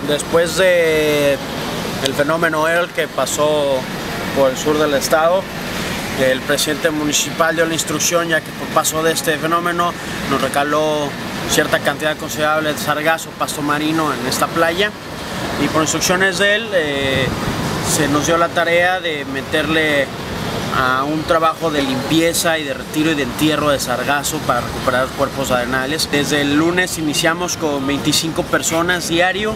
Después de el fenómeno Earl que pasó por el sur del estado, el presidente municipal dio la instrucción, ya que por paso de este fenómeno nos recaló cierta cantidad considerable de sargazo, pasto marino en esta playa, y por instrucciones de él se nos dio la tarea de meterle a un trabajo de limpieza y de retiro y de entierro de sargazo para recuperar cuerpos arenales. Desde el lunes iniciamos con 25 personas diario,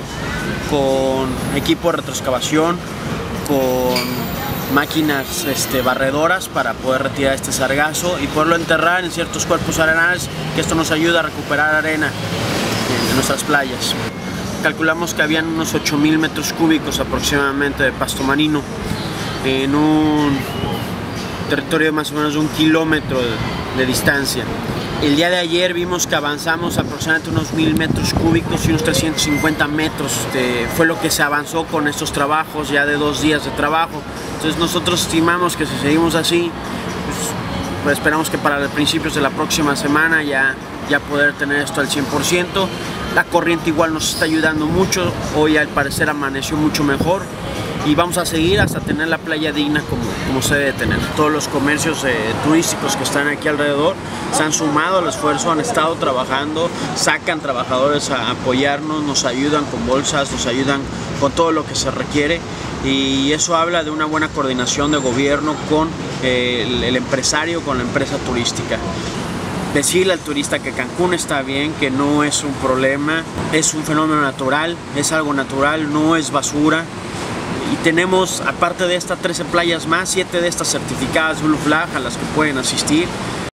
con equipo de retroexcavación, con máquinas barredoras para poder retirar este sargazo y poderlo enterrar en ciertos cuerpos arenales, que esto nos ayuda a recuperar arena en nuestras playas. Calculamos que habían unos 8,000 metros cúbicos aproximadamente de pasto marino en un territorio de más o menos 1 kilómetro de distancia. El día de ayer vimos que avanzamos aproximadamente unos 1,000 metros cúbicos y unos 350 metros. Fue lo que se avanzó con estos trabajos ya de 2 días de trabajo. Entonces nosotros estimamos que si seguimos así, pues esperamos que para los principios de la próxima semana ya poder tener esto al 100%. La corriente igual nos está ayudando mucho, hoy al parecer amaneció mucho mejor y vamos a seguir hasta tener la playa digna como se debe tener. Todos los comercios turísticos que están aquí alrededor se han sumado al esfuerzo, han estado trabajando, sacan trabajadores a apoyarnos, nos ayudan con bolsas, nos ayudan con todo lo que se requiere, y eso habla de una buena coordinación de gobierno con el empresario, con la empresa turística. Decirle al turista que Cancún está bien, que no es un problema, es un fenómeno natural, es algo natural, no es basura. Y tenemos, aparte de estas 13 playas más, 7 de estas certificadas Blue Flag a las que pueden asistir.